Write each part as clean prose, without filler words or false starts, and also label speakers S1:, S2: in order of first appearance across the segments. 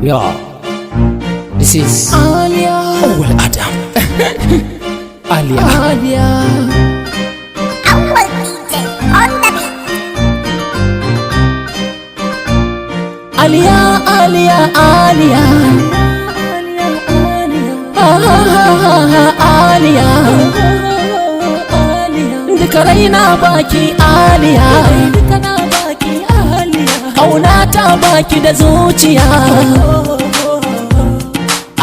S1: Yeah, this is
S2: Alia.
S1: Awal Adam. Alia.
S2: Alia.
S3: Awal DJ on the beat.
S2: Alia, Alia, Alia. Alia. Duka raina baki Alia. Kauna ta baki da zuciya.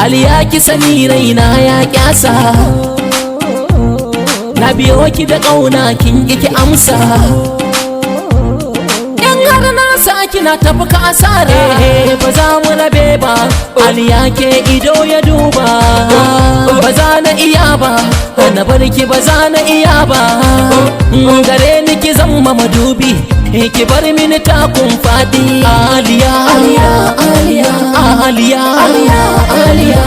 S2: Aliya ki sani raina ya kyasa. Na biyo ki da kauna kin ki amsa. In har na sa kina tafi ka asare ba za mu rabe ba. Aliya ke ido ya duba. Ba za na iya ba, na bar ki ba za na iya ba. Gare ni ki zama madubi, ki bar mini takun fadi. Aliya, Aliya, Aliya, Aliya, Aliya, Aliya.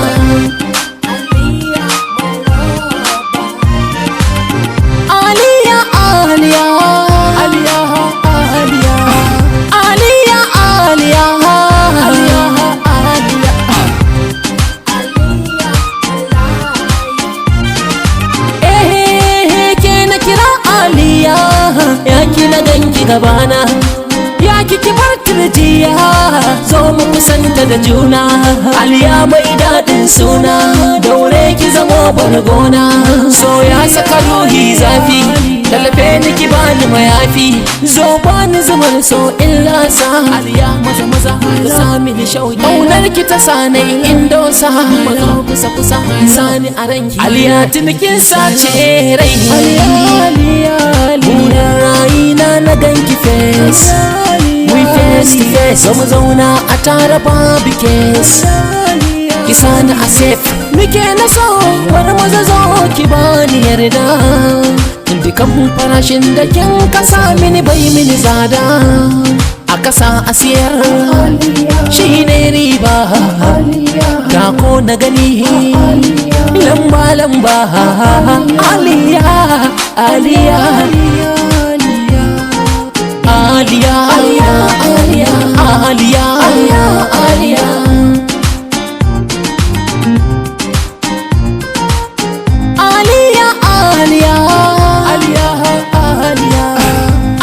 S2: Aliya, Aliya, Aliya, Aliya, Aliya, Aliya, Aliya, Aliya. Ke na kira Aliya, ya kina ganki gabana, ya kiki bar turjiya, zo mu kusanta da juna. Aliya mai daɗin suna, daure ki zamo bargona. So ya saka ruhi zafi, tallafe ni ki bani mayafi. Zo bani zubar so illa sa. Aliya maza maza ka sa mini shauki. Ƙaunar ki ta sanai indosa, mazo kusa kusa sani a ranki. Aliya tunikin sace rai. Aliya, Aliya, Aliya. Rayina na ganki face. We face to face, so mu zauna a tara babu case. Ki sani a safe, muke na so, wani maza zo ki bani yarda. Dukan farashin da kin kasa mini bai mini tsada. A kasa a siyar, shi ne riba. Ga ko na gani, lamba lamba. Aliya, Aliya, Aliya, Aliya, Aliya, Aliya, Aliya, Aliya. Aliya, Aliya, Aliya, Aliya,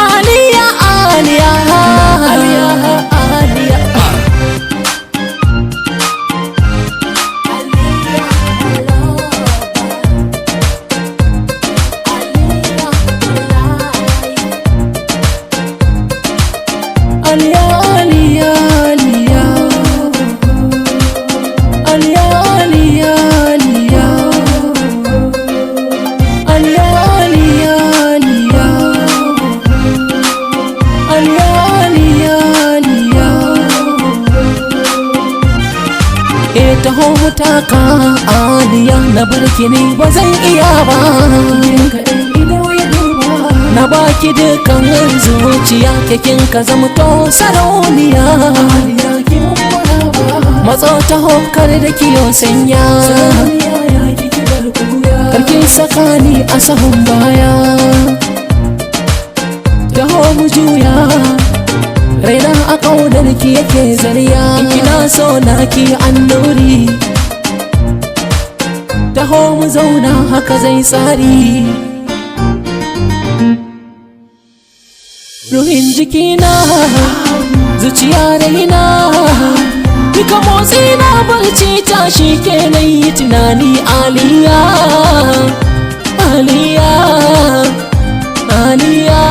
S2: Aliya, Aliya, Aliya, Aliya. Aliya, Aliya, Aliya, Aliya, Aliya, Aliya, Aliya, Aliya, Aliya, Aliya, Aliya, Aliya. Taho mu taka Aliya, na barki ne ba zan iya ba. Na baki dukan zuciya, kekin ka zama to sarauniya. Matso ta hokar da kiyo sanya, karki sakani a sahun baya. Taho mu juya, raina a ƙaunar ki yake zariya. In kina so na ki annuri, taho mu zauna haka zai tsari. Ruhin jikina, zuciya raina, duka motsi na barci tashi ke na yi tunani. Aliya, Aliya, Aliya.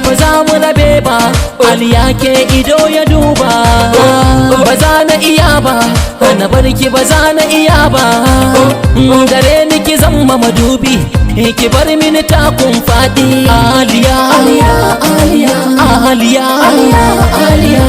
S2: Ba za mu rabe ba, Aliya ke ido ya duba. Ba za na iya ba, na barki ba za na iya ba. Gare ni ki zama madubi, ki bar mini takun fadi. Aliya, Aliya, Aliya, Aliya, Aliya, Aliya.